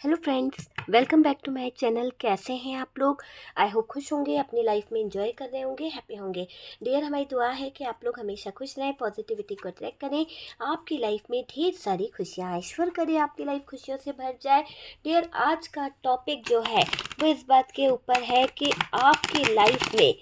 Hello friends, welcome back to my channel. कैसे हैं आप लोग? आई होप खुश होंगे, अपनी लाइफ में एंजॉय कर रहे होंगे, हैप्पी होंगे। डियर, हमारी दुआ है कि आप लोग हमेशा खुश रहें, पॉजिटिविटी को अट्रैक्ट करें, आपकी लाइफ में ढेर सारी खुशियाँ ईश्वर करे आपकी लाइफ खुशियों से भर जाए। डियर, आज का टॉपिक जो है वो इस बात के ऊपर है कि आपकी लाइफ में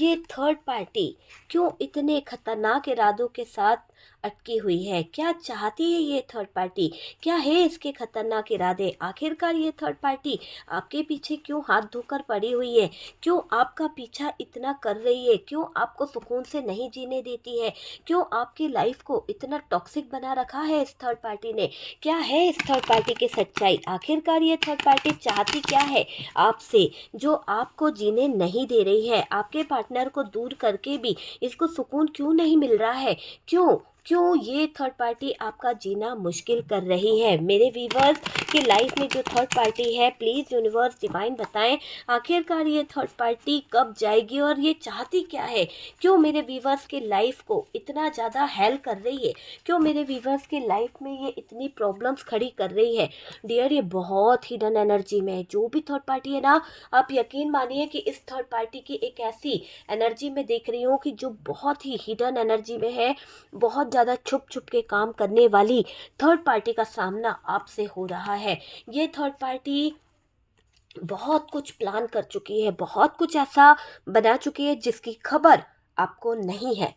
ये थर्ड पार्टी क्यों इतने खतरनाक इरादों के साथ अटकी हुई है। क्या चाहती है ये थर्ड पार्टी? क्या है इसके खतरनाक इरादे? आखिरकार ये थर्ड पार्टी आपके पीछे क्यों हाथ धोकर पड़ी हुई है? क्यों आपका पीछा इतना कर रही है? क्यों आपको सुकून से नहीं जीने देती है? क्यों आपकी लाइफ को इतना टॉक्सिक बना रखा है इस थर्ड पार्टी ने? क्या है इस थर्ड पार्टी की सच्चाई? आखिरकार ये थर्ड पार्टी चाहती क्या है आपसे, जो आपको जीने नहीं दे रही है? आपके पार्टनर को दूर करके भी इसको सुकून क्यों नहीं मिल रहा है? क्यों क्यों ये थर्ड पार्टी आपका जीना मुश्किल कर रही है? मेरे व्यूवर्स की लाइफ में जो थर्ड पार्टी है, प्लीज़ यूनिवर्स डिवाइन बताएं आखिरकार ये थर्ड पार्टी कब जाएगी और ये चाहती क्या है? क्यों मेरे व्यूवर्स की लाइफ को इतना ज़्यादा हेल कर रही है? क्यों मेरे व्यूवर्स की लाइफ में ये इतनी प्रॉब्लम्स खड़ी कर रही है? डियर, ये बहुत हिडन एनर्जी में है। जो भी थर्ड पार्टी है ना, आप यकीन मानिए कि इस थर्ड पार्टी की एक ऐसी एनर्जी में देख रही हूँ कि जो बहुत ही हिडन एनर्जी में है, बहुत ज़्यादा छुप छुप के काम करने वाली थर्ड पार्टी का सामना आपसे हो रहा है। ये थर्ड पार्टी बहुत कुछ प्लान कर चुकी है, बहुत कुछ ऐसा बना चुकी है जिसकी खबर आपको नहीं है।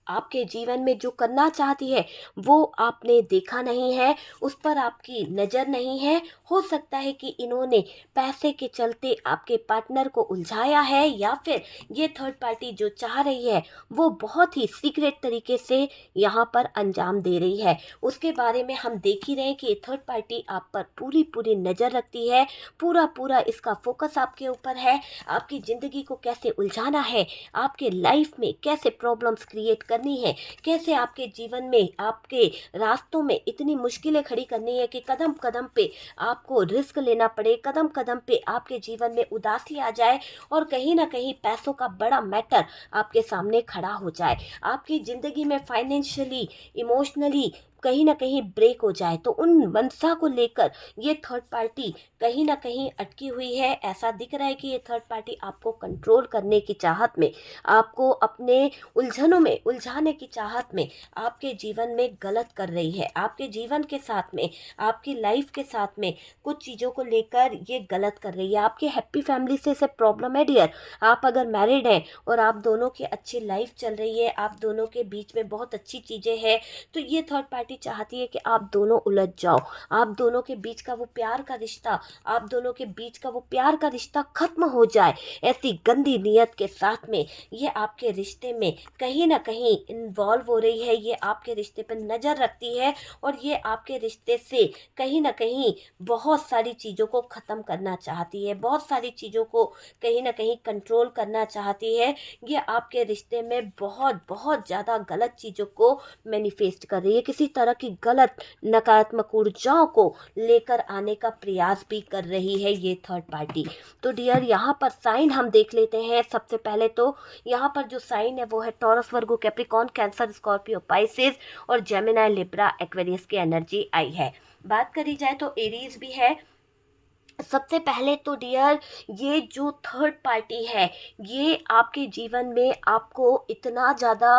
आपके जीवन में जो करना चाहती है वो आपने देखा नहीं है, उस पर आपकी नज़र नहीं है। हो सकता है कि इन्होंने पैसे के चलते आपके पार्टनर को उलझाया है, या फिर ये थर्ड पार्टी जो चाह रही है वो बहुत ही सीक्रेट तरीके से यहाँ पर अंजाम दे रही है। उसके बारे में हम देख ही रहे हैं कि ये थर्ड पार्टी आप पर पूरी पूरी नज़र रखती है, पूरा पूरा इसका फोकस आपके ऊपर है। आपकी ज़िंदगी को कैसे उलझाना है, आपके लाइफ में कैसे प्रॉब्लम्स क्रिएट करनी है, कैसे आपके जीवन में, आपके रास्तों में इतनी मुश्किलें खड़ी करनी है कि कदम कदम पे आपको रिस्क लेना पड़े, कदम कदम पे आपके जीवन में उदासी आ जाए और कहीं ना कहीं पैसों का बड़ा मैटर आपके सामने खड़ा हो जाए, आपकी ज़िंदगी में फाइनेंशियली, इमोशनली कहीं ना कहीं ब्रेक हो जाए। तो उन मंशा को लेकर ये थर्ड पार्टी कहीं ना कहीं अटकी हुई है। ऐसा दिख रहा है कि ये थर्ड पार्टी आपको कंट्रोल करने की चाहत में, आपको अपने उलझनों में उलझाने की चाहत में आपके जीवन में गलत कर रही है। आपके जीवन के साथ में, आपकी लाइफ के साथ में कुछ चीज़ों को लेकर ये गलत कर रही है। आपकी हैप्पी फैमिली से इसे प्रॉब्लम है डियर। आप अगर मैरिड हैं और आप दोनों की अच्छी लाइफ चल रही है, आप दोनों के बीच में बहुत अच्छी चीज़ें हैं, तो ये थर्ड पार्टी चाहती है कि आप दोनों उलझ जाओ, आप दोनों के बीच का वो प्यार का रिश्ता, आप दोनों के बीच का वो प्यार का रिश्ता खत्म हो जाए। ऐसी गंदी नीयत के साथ में ये आपके रिश्ते में कहीं ना कहीं इन्वॉल्व हो रही है। ये आपके रिश्ते पर नज़र रखती है और ये आपके रिश्ते से कहीं ना कहीं बहुत सारी चीज़ों को ख़त्म करना चाहती है, बहुत सारी चीज़ों को कहीं ना कहीं कंट्रोल करना चाहती है। ये आपके रिश्ते में बहुत बहुत ज़्यादा गलत चीज़ों को मैनिफेस्ट कर रही है, किसी तरह की गलत नकारात्मक ऊर्जाओं को लेकर आने का प्रयास भी कर रही है ये थर्ड पार्टी। तो डियर, यहाँ पर साइन हम देख लेते हैं। सबसे पहले तो यहाँ पर जो साइन है वो है टॉरस, वर्गो, कैप्रिकॉर्न, कैंसर, स्कॉर्पियो, पाइसेस और जेमिनी, लिब्रा, एक्वेरियस की एनर्जी आई है। बात करी जाए तो एरीज भी है। सबसे पहले तो डियर, ये जो थर्ड पार्टी है ये आपके जीवन में आपको इतना ज़्यादा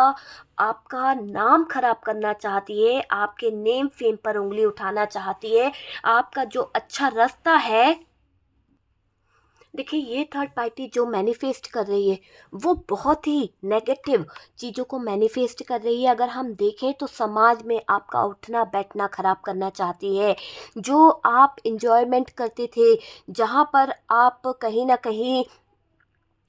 आपका नाम खराब करना चाहती है, आपके नेम फेम पर उंगली उठाना चाहती है। आपका जो अच्छा रास्ता है, देखिए ये थर्ड पार्टी जो मैनिफेस्ट कर रही है वो बहुत ही नेगेटिव चीज़ों को मैनिफेस्ट कर रही है। अगर हम देखें तो समाज में आपका उठना बैठना खराब करना चाहती है। जो आप इंजॉयमेंट करते थे, जहाँ पर आप कहीं ना कहीं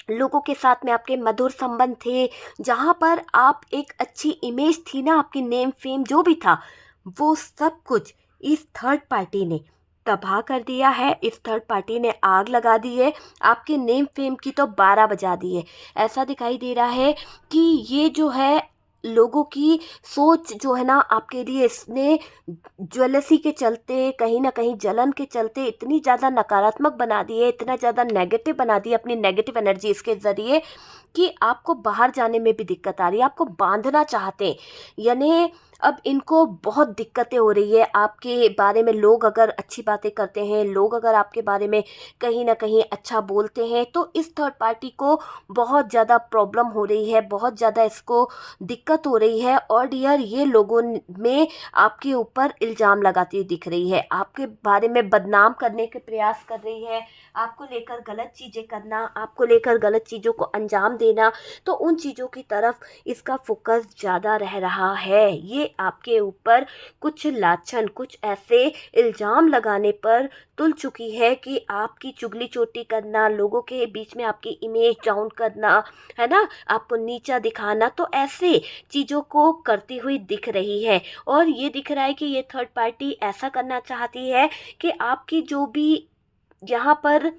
लोगों के साथ में आपके मधुर संबंध थे, जहाँ पर आप एक अच्छी इमेज थी ना, आपकी नेम फेम जो भी था, वो सब कुछ इस थर्ड पार्टी ने तबाह कर दिया है। इस थर्ड पार्टी ने आग लगा दी है, आपके नेम फेम की तो 12 बजा दी है। ऐसा दिखाई दे रहा है कि ये जो है लोगों की सोच जो है ना आपके लिए, इसने ज्वेलसी के चलते, कहीं ना कहीं जलन के चलते इतनी ज़्यादा नकारात्मक बना दी है, इतना ज़्यादा नेगेटिव बना दी है अपनी नेगेटिव एनर्जी इसके ज़रिए, कि आपको बाहर जाने में भी दिक्कत आ रही है, आपको बांधना चाहते हैं। यानी अब इनको बहुत दिक्कतें हो रही है आपके बारे में। लोग अगर अच्छी बातें करते हैं, लोग अगर आपके बारे में कहीं न कहीं अच्छा बोलते हैं, तो इस थर्ड पार्टी को बहुत ज़्यादा प्रॉब्लम हो रही है, बहुत ज़्यादा इसको दिक्कत हो रही है। और डियर, ये लोगों में आपके ऊपर इल्ज़ाम लगाती हुई दिख रही है, आपके बारे में बदनाम करने के प्रयास कर रही है, आपको लेकर गलत चीज़ें करना, आपको लेकर गलत चीज़ों को अंजाम देना, तो उन चीज़ों की तरफ इसका फोकस ज़्यादा रह रहा है। ये आपके ऊपर कुछ लाछन, कुछ ऐसे इल्ज़ाम लगाने पर तुल चुकी है कि आपकी चुगली चोटी करना, लोगों के बीच में आपकी इमेज डाउन करना, है ना, आपको नीचा दिखाना, तो ऐसे चीज़ों को करती हुई दिख रही है। और ये दिख रहा है कि ये थर्ड पार्टी ऐसा करना चाहती है कि आपकी जो भी यहाँ पर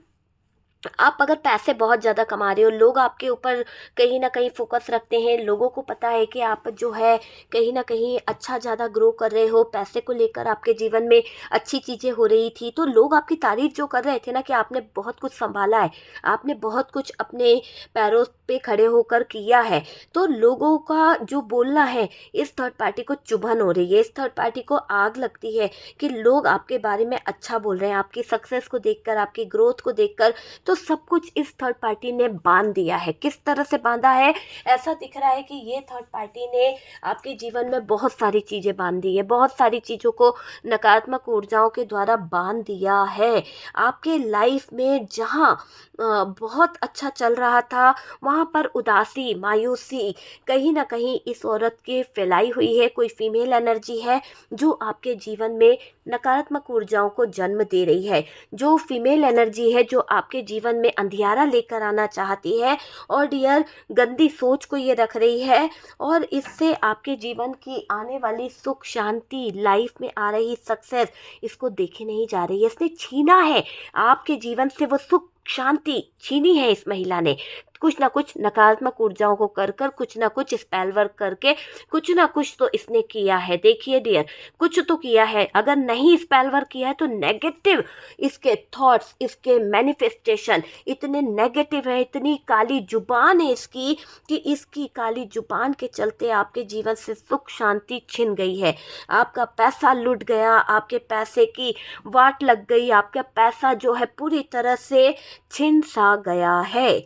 आप अगर पैसे बहुत ज़्यादा कमा रहे हो, लोग आपके ऊपर कहीं न कहीं फ़ोकस रखते हैं, लोगों को पता है कि आप जो है कहीं न कहीं अच्छा ज़्यादा ग्रो कर रहे हो, पैसे को लेकर आपके जीवन में अच्छी चीज़ें हो रही थी, तो लोग आपकी तारीफ़ जो कर रहे थे ना कि आपने बहुत कुछ सँभाला है, आपने बहुत कुछ अपने पैरों पे खड़े होकर किया है, तो लोगों का जो बोलना है, इस थर्ड पार्टी को चुभन हो रही है, इस थर्ड पार्टी को आग लगती है कि लोग आपके बारे में अच्छा बोल रहे हैं, आपकी सक्सेस को देखकर, आपकी ग्रोथ को देखकर। तो सब कुछ इस थर्ड पार्टी ने बांध दिया है। किस तरह से बांधा है? ऐसा दिख रहा है कि ये थर्ड पार्टी ने आपके जीवन में बहुत सारी चीज़ें बांध दी है, बहुत सारी चीज़ों को नकारात्मक ऊर्जाओं के द्वारा बांध दिया है। आपके लाइफ में जहाँ बहुत अच्छा चल रहा था, वहाँ पर उदासी, मायूसी कहीं न कहीं इस औरत के फैलाई हुई है। कोई फीमेल एनर्जी है जो आपके जीवन में नकारात्मक ऊर्जाओं को जन्म दे रही है, जो फीमेल एनर्जी है जो आपके जीवन में अंधियारा लेकर आना चाहती है और डियर गंदी सोच को ये रख रही है। और इससे आपके जीवन की आने वाली सुख शांति, लाइफ में आ रही सक्सेस, इसको देखे नहीं जा रही है। इसने छीना है आपके जीवन से, वो सुख शांति छीनी है इस महिला ने। कुछ ना कुछ नकारात्मक ऊर्जाओं को कर कर, कुछ ना कुछ स्पेल वर्क करके, कुछ ना कुछ तो इसने किया है। देखिए डियर, कुछ तो किया है। अगर नहीं स्पेल वर्क किया है तो नेगेटिव इसके थॉट्स, इसके मैनिफेस्टेशन इतने नेगेटिव है, इतनी काली जुबान है इसकी कि इसकी काली जुबान के चलते आपके जीवन से सुख शांति छिन गई है। आपका पैसा लुट गया, आपके पैसे की वाट लग गई, आपका पैसा जो है पूरी तरह से छिन सा गया है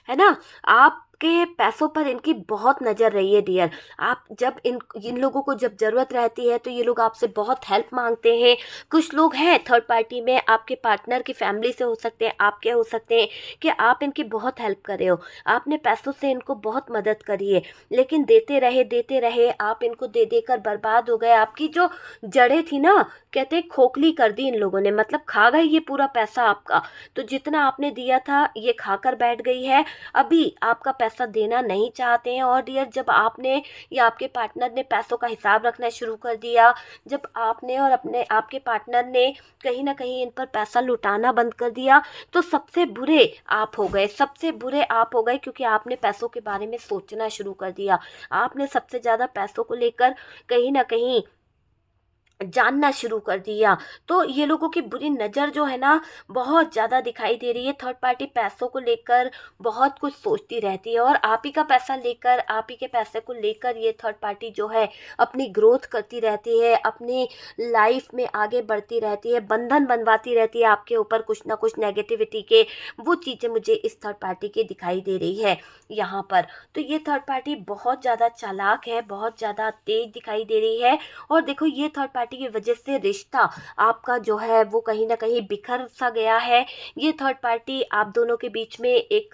ना। आपके पैसों पर इनकी बहुत नज़र रही है डियर। आप जब इन इन लोगों को जब ज़रूरत रहती है तो ये लोग आपसे बहुत हेल्प मांगते हैं। कुछ लोग हैं थर्ड पार्टी में, आपके पार्टनर की फैमिली से हो सकते हैं, आपके हो सकते हैं, कि आप इनकी बहुत हेल्प कर रहे हो, आपने पैसों से इनको बहुत मदद करी है, लेकिन देते रहे आप इनको दे देकर बर्बाद हो गए। आपकी जो जड़ें थी ना, कहते हैं खोखली कर दी इन लोगों ने, मतलब खा गए ये पूरा पैसा आपका। तो जितना आपने दिया था ये खाकर बैठ गई है। अभी आपका पैसा देना नहीं चाहते हैं। और डियर, जब आपने या आपके पार्टनर ने पैसों का हिसाब रखना शुरू कर दिया, जब आपने और अपने आपके पार्टनर ने कहीं ना कहीं इन पर पैसा लुटाना बंद कर दिया, तो सबसे बुरे आप हो गए, सबसे बुरे आप हो गए, क्योंकि आपने पैसों के बारे में सोचना शुरू कर दिया। आपने सबसे ज़्यादा पैसों को लेकर कहीं ना कहीं जानना शुरू कर दिया। तो ये लोगों की बुरी नज़र जो है ना, बहुत ज़्यादा दिखाई दे रही है। थर्ड पार्टी पैसों को लेकर बहुत कुछ सोचती रहती है, और आप ही का पैसा लेकर, आप ही के पैसे को लेकर ये थर्ड पार्टी जो है अपनी ग्रोथ करती रहती है, अपनी लाइफ में आगे बढ़ती रहती है, बंधन बनवाती रहती है आपके ऊपर कुछ ना कुछ नेगेटिविटी के। वो चीज़ें मुझे इस थर्ड पार्टी की दिखाई दे रही है यहाँ पर। तो ये थर्ड पार्टी बहुत ज़्यादा चालाक है, बहुत ज़्यादा तेज दिखाई दे रही है। और देखो, ये थर्ड पार्टी की वजह से रिश्ता आपका जो है वो कहीं ना कहीं बिखर सा गया है। ये थर्ड पार्टी आप दोनों के बीच में एक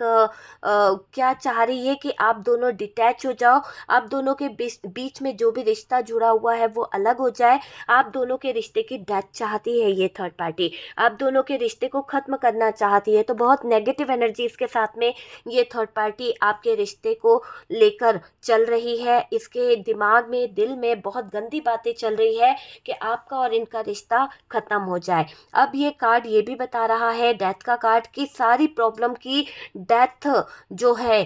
क्या चाह रही है कि आप दोनों डिटैच हो जाओ, आप दोनों के बीच में जो भी रिश्ता जुड़ा हुआ है वो अलग हो जाए। आप दोनों के रिश्ते की डेथ चाहती है ये थर्ड पार्टी, आप दोनों के रिश्ते को ख़त्म करना चाहती है। तो बहुत नेगेटिव एनर्जीज के साथ में ये थर्ड पार्टी आपके रिश्ते को लेकर चल रही है। इसके दिमाग में, दिल में बहुत गंदी बातें चल रही है कि आपका और इनका रिश्ता ख़त्म हो जाए। अब ये कार्ड ये भी बता रहा है, डेथ का कार्ड, कि सारी प्रॉब्लम की डेथ जो है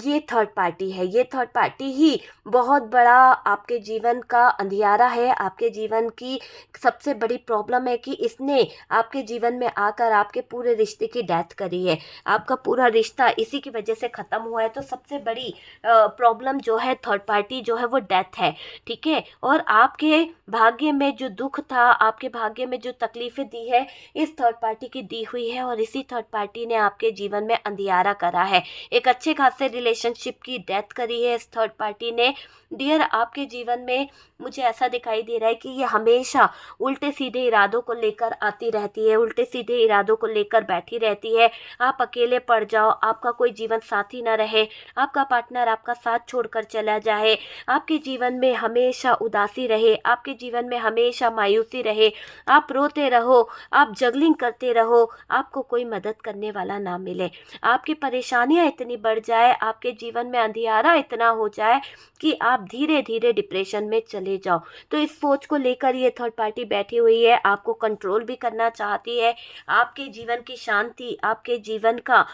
ये थर्ड पार्टी है। ये थर्ड पार्टी ही बहुत बड़ा आपके जीवन का अंधियारा है, आपके जीवन की सबसे बड़ी प्रॉब्लम है कि इसने आपके जीवन में आकर आपके पूरे रिश्ते की डेथ करी है। आपका पूरा रिश्ता इसी की वजह से ख़त्म हुआ है। तो सबसे बड़ी प्रॉब्लम जो है थर्ड पार्टी जो है वो डेथ है, ठीक है। और आपके भाग्य में जो दुख था, आपके भाग्य में जो तकलीफ़ें दी है, इस थर्ड पार्टी की दी हुई है और इसी थर्ड पार्टी ने आपके जीवन में अंधियारा करा है। एक अच्छे खासे रिलेशनशिप की डेथ करी है इस थर्ड पार्टी ने। डियर, आपके जीवन में मुझे ऐसा दिखाई दे रहा है कि ये हमेशा उल्टे सीधे इरादों को लेकर आती रहती है, उल्टे सीधे इरादों को लेकर बैठी रहती है। आप अकेले पड़ जाओ, आपका कोई जीवन साथी ना रहे, आपका पार्टनर आपका साथ छोड़कर चला जाए, आपके जीवन में हमेशा उदासी रहे, आपके जीवन में हमेशा मायूसी रहे, आप रोते रहो, आप जगलिंग करते रहो, आपको कोई मदद करने वाला ना मिले, आपकी परेशानियां इतनी बढ़ जाए, आपके जीवन में अंधियारा इतना हो जाए कि आप धीरे धीरे डिप्रेशन में चले जाओ। तो इस सोच को लेकर ये थर्ड पार्टी बैठी हुई है, आपको कंट्रोल भी करना चाहती है, आपके जीवन की शांति, आपके जीवन का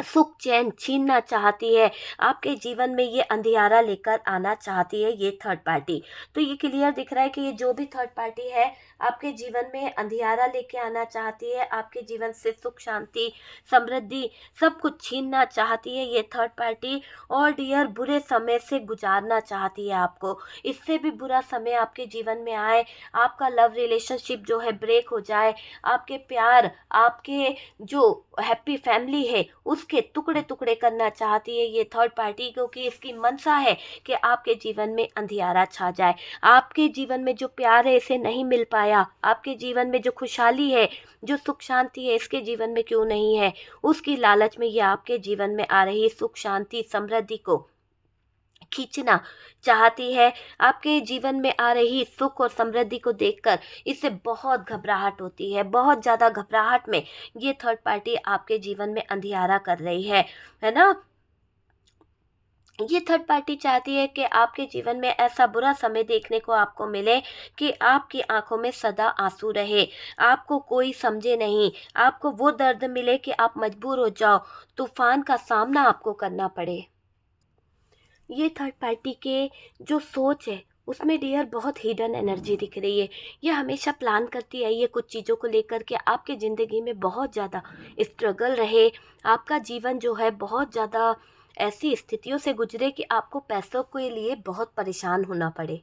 सुख चैन छीनना चाहती है, आपके जीवन में ये अंधियारा लेकर आना चाहती है ये थर्ड पार्टी। तो ये क्लियर दिख रहा है कि ये जो भी थर्ड पार्टी है आपके जीवन में अंधियारा लेके आना चाहती है, आपके जीवन से सुख शांति समृद्धि सब कुछ छीनना चाहती है ये थर्ड पार्टी। और डियर, बुरे समय से गुजारना चाहती है आपको, इससे भी बुरा समय आपके जीवन में आए, आपका लव रिलेशनशिप जो है ब्रेक हो जाए, आपके प्यार, आपके जो हैप्पी फैमिली है उसके टुकड़े टुकड़े करना चाहती है ये थर्ड पार्टी, क्योंकि इसकी मंशा है कि आपके जीवन में अंधियारा छा जाए, आपके जीवन में जो प्यार है इसे नहीं मिल पाया, आपके जीवन में जो खुशहाली है, जो सुख शांति है इसके जीवन में क्यों नहीं है, उसकी लालच में ये आपके जीवन में आ रही सुख शांति समृद्धि को खींचना चाहती है। आपके जीवन में आ रही सुख और समृद्धि को देखकर इसे बहुत घबराहट होती है, बहुत ज़्यादा घबराहट में ये थर्ड पार्टी आपके जीवन में अंधियारा कर रही है ना। ये थर्ड पार्टी चाहती है कि आपके जीवन में ऐसा बुरा समय देखने को आपको मिले कि आपकी आंखों में सदा आंसू रहे, आपको कोई समझे नहीं, आपको वो दर्द मिले कि आप मजबूर हो जाओ, तूफान का सामना आपको करना पड़े। ये थर्ड पार्टी के जो सोच है उसमें डियर बहुत हिडन एनर्जी दिख रही है। ये हमेशा प्लान करती है ये कुछ चीज़ों को लेकर के आपके ज़िंदगी में बहुत ज़्यादा स्ट्रगल रहे, आपका जीवन जो है बहुत ज़्यादा ऐसी स्थितियों से गुजरे कि आपको पैसों के लिए बहुत परेशान होना पड़े।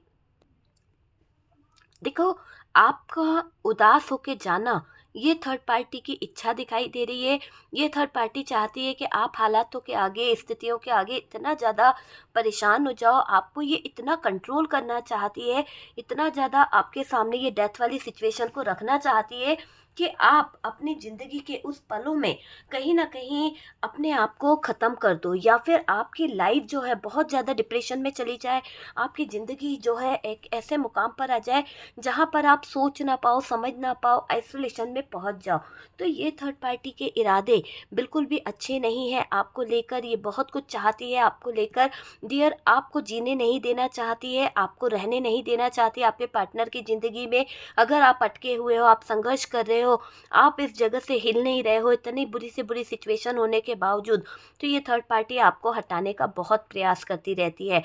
देखो, आपका उदास होके जाना ये थर्ड पार्टी की इच्छा दिखाई दे रही है। ये थर्ड पार्टी चाहती है कि आप हालातों के आगे, स्थितियों के आगे इतना ज़्यादा परेशान हो जाओ, आपको ये इतना कंट्रोल करना चाहती है, इतना ज़्यादा आपके सामने ये डेथ वाली सिचुएशन को रखना चाहती है कि आप अपनी ज़िंदगी के उस पलों में कहीं न कहीं अपने आप को ख़त्म कर दो, या फिर आपकी लाइफ जो है बहुत ज़्यादा डिप्रेशन में चली जाए, आपकी ज़िंदगी जो है एक ऐसे मुकाम पर आ जाए जहाँ पर आप सोच ना पाओ, समझ ना पाओ, आइसोलेशन में पहुँच जाओ। तो ये थर्ड पार्टी के इरादे बिल्कुल भी अच्छे नहीं हैं, आपको लेकर ये बहुत कुछ चाहती है, आपको लेकर डियर आपको जीने नहीं देना चाहती है, आपको रहने नहीं देना चाहती है आपके पार्टनर की ज़िंदगी में। अगर आप अटके हुए हो, आप संघर्ष कर रहे हो, आप इस जगह से हिल नहीं रहे हो इतनी बुरी से बुरी सिचुएशन होने के बावजूद, तो ये थर्ड पार्टी आपको हटाने का बहुत प्रयास करती रहती है।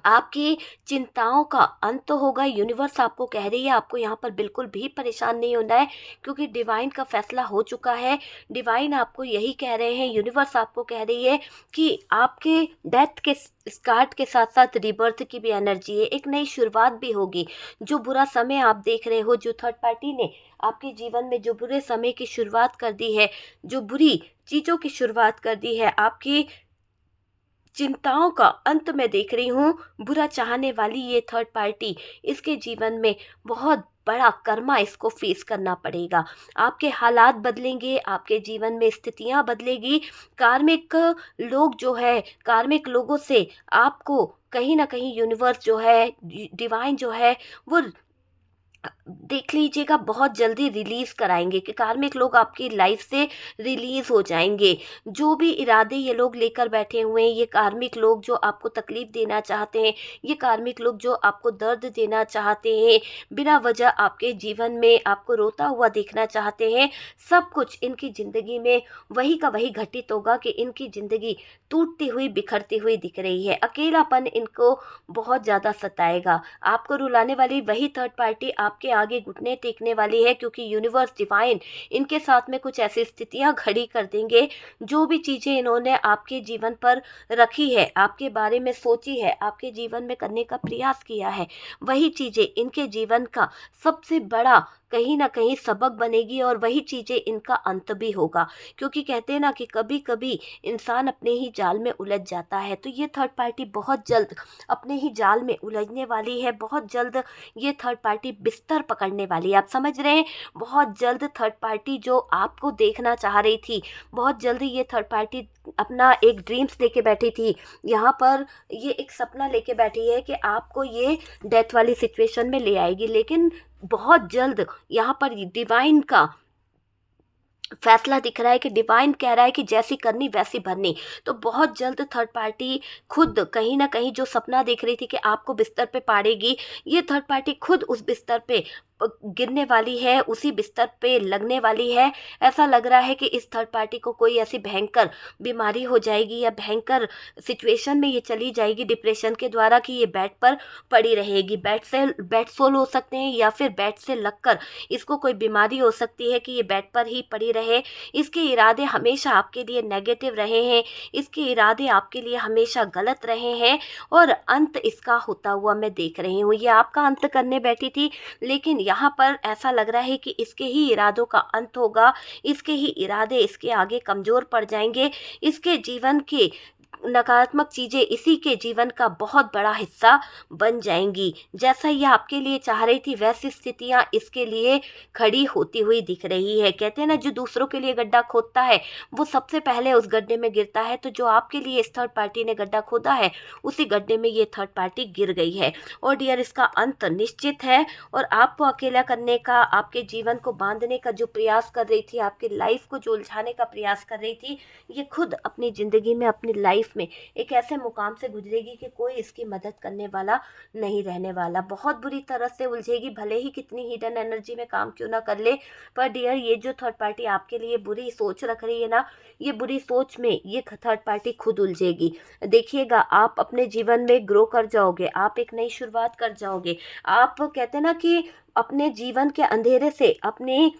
आपकी चिंताओं का अंत तो होगा, यूनिवर्स आपको कह रही है आपको यहाँ पर बिल्कुल भी परेशान नहीं होना है, क्योंकि डिवाइन का फैसला हो चुका है। डिवाइन आपको यही कह रहे हैं, यूनिवर्स आपको कह रही है कि आपके डेथ के स्टार्ट के साथ साथ रिबर्थ की भी एनर्जी है, एक नई शुरुआत भी होगी। जो बुरा समय आप देख रहे हो, जो थर्ड पार्टी ने आपके जीवन में जो बुरे समय की शुरुआत कर दी है, जो बुरी चीज़ों की शुरुआत कर दी है, आपकी चिंताओं का अंत मैं देख रही हूँ। बुरा चाहने वाली ये थर्ड पार्टी, इसके जीवन में बहुत बड़ा कर्मा इसको फेस करना पड़ेगा। आपके हालात बदलेंगे, आपके जीवन में स्थितियाँ बदलेगी। कार्मिक लोग जो है, कार्मिक लोगों से आपको कहीं न कहीं यूनिवर्स जो है, डिवाइन जो है, वो देख लीजिएगा बहुत जल्दी रिलीज़ कराएँगे कि कार्मिक लोग आपकी लाइफ से रिलीज़ हो जाएँगे। जो भी इरादे ये लोग लेकर बैठे हुए हैं, ये कार्मिक लोग जो आपको तकलीफ़ देना चाहते हैं, ये कार्मिक लोग जो आपको दर्द देना चाहते हैं, बिना वजह आपके जीवन में आपको रोता हुआ देखना चाहते हैं, सब कुछ इनकी ज़िंदगी में वही का वही घटित होगा कि इनकी ज़िंदगी टूटती हुई बिखरती हुई दिख रही है। अकेलापन इनको बहुत ज़्यादा सताएगा। आपको रुलाने वाली वही थर्ड पार्टी आपके आगे घुटने टेकने वाली है, क्योंकि यूनिवर्स डिवाइन इनके साथ में कुछ ऐसी स्थितियां खड़ी कर देंगे, जो भी चीज़ें इन्होंने आपके जीवन पर रखी है, आपके बारे में सोची है, आपके जीवन में करने का प्रयास किया है, वही चीज़ें इनके जीवन का सबसे बड़ा कहीं ना कहीं सबक बनेगी, और वही चीज़ें इनका अंत भी होगा। क्योंकि कहते हैं ना कि कभी कभी इंसान अपने ही जाल में उलझ जाता है। तो ये थर्ड पार्टी बहुत जल्द अपने ही जाल में उलझने वाली है। बहुत जल्द ये थर्ड पार्टी बिस्तर पकड़ने वाली है। आप समझ रहे हैं? बहुत जल्द थर्ड पार्टी जो आपको देखना चाह रही थी, बहुत जल्दी ये थर्ड पार्टी अपना एक ड्रीम्स लेके बैठी थी। यहाँ पर ये एक सपना लेके बैठी है कि आपको ये डेथ वाली सिचुएशन में ले आएगी, लेकिन बहुत जल्द यहाँ पर डिवाइन का फैसला दिख रहा है कि डिवाइन कह रहा है कि जैसी करनी वैसी भरनी। तो बहुत जल्द थर्ड पार्टी खुद कहीं ना कहीं जो सपना देख रही थी कि आपको बिस्तर पे पाड़ेगी, ये थर्ड पार्टी खुद उस बिस्तर पे गिरने वाली है, उसी बिस्तर पे लगने वाली है। ऐसा लग रहा है कि इस थर्ड पार्टी को कोई ऐसी भयंकर बीमारी हो जाएगी या भयंकर सिचुएशन में ये चली जाएगी डिप्रेशन के द्वारा, कि ये बेड पर पड़ी रहेगी। बेड सोल हो सकते हैं, या फिर बेड से लगकर इसको कोई बीमारी हो सकती है कि ये बेड पर ही पड़ी रहे। इसके इरादे हमेशा आपके लिए नेगेटिव रहे हैं, इसके इरादे आपके लिए हमेशा गलत रहे हैं, और अंत इसका होता हुआ मैं देख रही हूँ। ये आपका अंत करने बैठी थी, लेकिन यहाँ पर ऐसा लग रहा है कि इसके ही इरादों का अंत होगा। इसके ही इरादे इसके आगे कमज़ोर पड़ जाएंगे। इसके जीवन के नकारात्मक चीज़ें इसी के जीवन का बहुत बड़ा हिस्सा बन जाएंगी। जैसा ये आपके लिए चाह रही थी, वैसी स्थितियाँ इसके लिए खड़ी होती हुई दिख रही है। कहते हैं ना, जो दूसरों के लिए गड्ढा खोदता है वो सबसे पहले उस गड्ढे में गिरता है। तो जो आपके लिए इस थर्ड पार्टी ने गड्ढा खोदा है, उसी गड्ढे में ये थर्ड पार्टी गिर गई है। और डियर, इसका अंत निश्चित है। और आपको अकेला करने का, आपके जीवन को बांधने का जो प्रयास कर रही थी, आपकी लाइफ को जो उलझाने का प्रयास कर रही थी, ये खुद अपनी ज़िंदगी में, अपनी लाइफ में एक ऐसे मुकाम से गुजरेगी कि कोई इसकी मदद करने वाला नहीं रहने वाला। बहुत बुरी तरह से उलझेगी, भले ही कितनी हिडन एनर्जी में काम क्यों ना कर ले। पर डियर, ये जो थर्ड पार्टी आपके लिए बुरी सोच रख रही है ना, ये बुरी सोच में ये थर्ड पार्टी खुद उलझेगी। देखिएगा, आप अपने जीवन में ग्रो कर जाओगे, आप एक नई शुरुआत कर जाओगे। आप कहते हैं ना कि अपने जीवन के अंधेरे से, अपने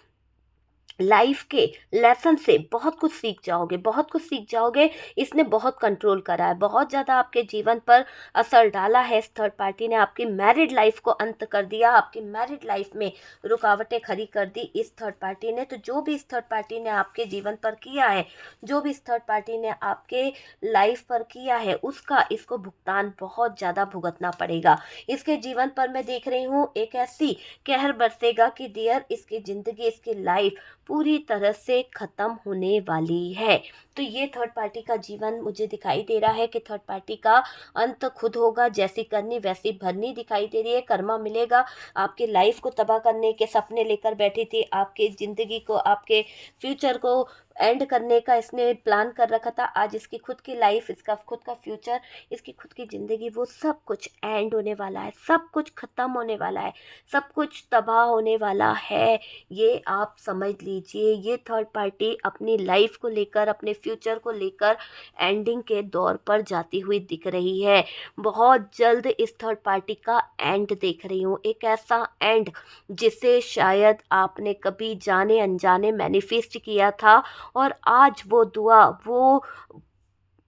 लाइफ के लेसन से बहुत कुछ सीख जाओगे, बहुत कुछ सीख जाओगे। इसने बहुत कंट्रोल करा है, बहुत ज़्यादा आपके जीवन पर असर डाला है। इस थर्ड पार्टी ने आपकी मैरिड लाइफ को अंत कर दिया, आपकी मैरिड लाइफ में रुकावटें खड़ी कर दी इस थर्ड पार्टी ने। तो जो भी इस थर्ड पार्टी ने आपके जीवन पर किया है, जो भी इस थर्ड पार्टी ने आपके लाइफ पर किया है, उसका इसको भुगतान बहुत ज़्यादा भुगतना पड़ेगा। इसके जीवन पर मैं देख रही हूँ एक ऐसी कहर बरसेगा कि डियर, इसकी ज़िंदगी, इसकी लाइफ पूरी तरह से ख़त्म होने वाली है। तो ये थर्ड पार्टी का जीवन मुझे दिखाई दे रहा है कि थर्ड पार्टी का अंत खुद होगा। जैसी करनी वैसी भरनी दिखाई दे रही है। कर्मा मिलेगा। आपकी लाइफ को तबाह करने के सपने लेकर बैठी थी, आपकी ज़िंदगी को, आपके फ्यूचर को एंड करने का इसने प्लान कर रखा था। आज इसकी खुद की लाइफ, इसका खुद का फ्यूचर, इसकी खुद की ज़िंदगी, वो सब कुछ एंड होने वाला है, सब कुछ ख़त्म होने वाला है, सब कुछ तबाह होने वाला है। ये आप समझ लीजिए। ये थर्ड पार्टी अपनी लाइफ को लेकर, अपने फ्यूचर को लेकर एंडिंग के दौर पर जाती हुई दिख रही है। बहुत जल्द इस थर्ड पार्टी का एंड देख रही हूँ, एक ऐसा एंड जिसे शायद आपने कभी जाने अनजाने मैनिफेस्ट किया था, और आज वो दुआ, वो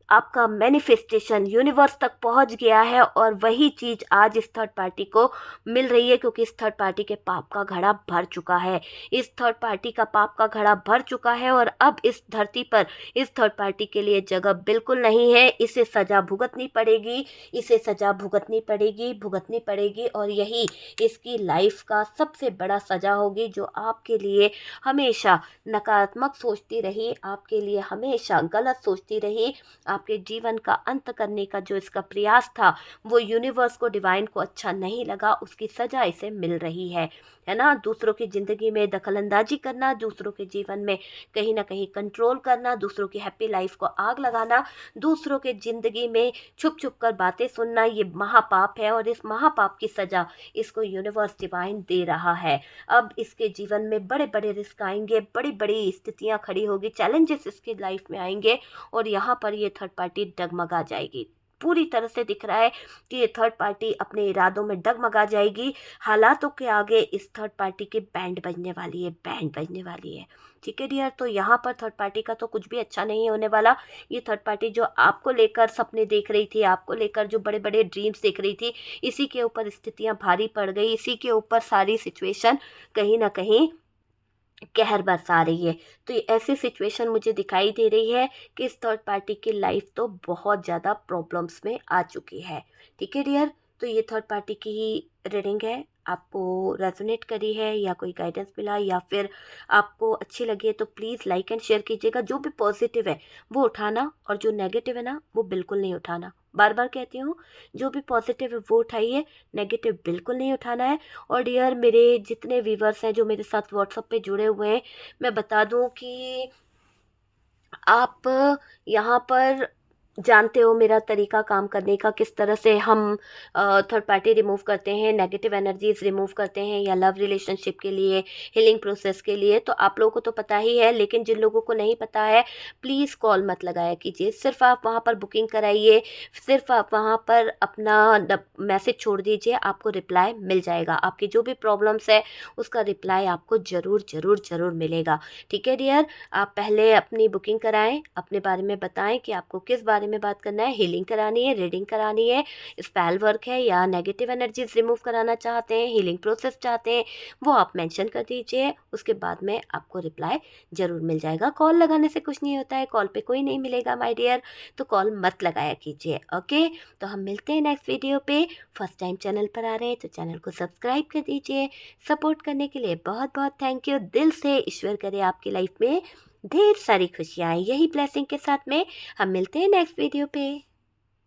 आपका मैनिफेस्टेशन यूनिवर्स तक पहुंच गया है, और वही चीज़ आज इस थर्ड पार्टी को मिल रही है। क्योंकि इस थर्ड पार्टी के पाप का घड़ा भर चुका है, इस थर्ड पार्टी का पाप का घड़ा भर चुका है, और अब इस धरती पर इस थर्ड पार्टी के लिए जगह बिल्कुल नहीं है। इसे सज़ा भुगतनी पड़ेगी, इसे सज़ा भुगतनी पड़ेगी, भुगतनी पड़ेगी। और यही इसकी लाइफ का सबसे बड़ा सज़ा होगी, जो आपके लिए हमेशा नकारात्मक सोचती रही, आपके लिए हमेशा गलत सोचती रही, आपके जीवन का अंत करने का जो इसका प्रयास था, वो यूनिवर्स को, डिवाइन को अच्छा नहीं लगा। उसकी सजा इसे मिल रही है ना। दूसरों की ज़िंदगी में दखलंदाजी करना, दूसरों के जीवन में कहीं ना कहीं कंट्रोल करना, दूसरों की हैप्पी लाइफ को आग लगाना, दूसरों के ज़िंदगी में छुप छुप कर बातें सुनना, ये महापाप है। और इस महापाप की सज़ा इसको यूनिवर्स, डिवाइन दे रहा है। अब इसके जीवन में बड़े बड़े रिस्क आएंगे, बड़ी बड़ी स्थितियाँ खड़ी होगी, चैलेंजेस इसकी लाइफ में आएंगे, और यहाँ पर ये थर्ड थर्ड पार्टी डगमगा जाएगी। पूरी तरह से दिख रहा है कि ये थर्ड पार्टी अपने इरादों में डगमगा जाएगी। हालातों के आगे इस थर्ड पार्टी की बैंड बजने वाली है, बैंड बजने वाली है। ठीक है डियर, तो यहाँ पर थर्ड पार्टी का तो कुछ भी अच्छा नहीं होने वाला। ये थर्ड पार्टी जो आपको लेकर सपने देख रही थी, आपको लेकर जो बड़े बड़े ड्रीम्स देख रही थी, इसी के ऊपर स्थितियाँ भारी पड़ गई, इसी के ऊपर सारी सिचुएशन कहीं ना कहीं कहर बरसा रही है। तो ये ऐसी सिचुएशन मुझे दिखाई दे रही है कि इस थर्ड पार्टी की लाइफ तो बहुत ज़्यादा प्रॉब्लम्स में आ चुकी है। ठीक है डियर, तो ये थर्ड पार्टी की रीडिंग है। आपको रेजोनेट करी है या कोई गाइडेंस मिला या फिर आपको अच्छी लगी है तो प्लीज़ लाइक एंड शेयर कीजिएगा। जो भी पॉजिटिव है वो उठाना और जो नेगेटिव है ना वो बिल्कुल नहीं उठाना। बार बार कहती हूँ, जो भी पॉजिटिव है वो उठाइए, नेगेटिव बिल्कुल नहीं उठाना है। और डियर, मेरे जितने व्यूवर्स हैं जो मेरे साथ व्हाट्सएप पे जुड़े हुए हैं, मैं बता दूं कि आप यहाँ पर जानते हो मेरा तरीका काम करने का, किस तरह से हम थर्ड पार्टी रिमूव करते हैं, नेगेटिव एनर्जीज रिमूव करते हैं या लव रिलेशनशिप के लिए, हीलिंग प्रोसेस के लिए। तो आप लोगों को तो पता ही है, लेकिन जिन लोगों को नहीं पता है प्लीज़ कॉल मत लगाया कीजिए। सिर्फ आप वहाँ पर बुकिंग कराइए, सिर्फ आप वहाँ पर अपना मैसेज छोड़ दीजिए, आपको रिप्लाई मिल जाएगा। आपकी जो भी प्रॉब्लम्स है उसका रिप्लाई आपको ज़रूर ज़रूर ज़रूर मिलेगा। ठीक है डियर, आप पहले अपनी बुकिंग कराएं, अपने बारे में बताएं कि आपको किस बारे में बात करना है, हीलिंग करानी है, रीडिंग करानी है, स्पेल वर्क है या नेगेटिव एनर्जीज रिमूव कराना चाहते हैं, हीलिंग प्रोसेस चाहते हैं, वो आप मेंशन कर दीजिए। उसके बाद में आपको रिप्लाई ज़रूर मिल जाएगा। कॉल लगाने से कुछ नहीं होता है, कॉल पे कोई नहीं मिलेगा माय डियर, तो कॉल मत लगाया कीजिए। ओके, तो हम मिलते हैं नेक्स्ट वीडियो पे। फर्स्ट टाइम चैनल पर आ रहे हैं तो चैनल को सब्सक्राइब कर दीजिए। सपोर्ट करने के लिए बहुत बहुत थैंक यू। दिल से ईश्वर करे आपकी लाइफ में ढेर सारी खुशियाँ आए। यही ब्लेसिंग के साथ में हम मिलते हैं नेक्स्ट वीडियो पे।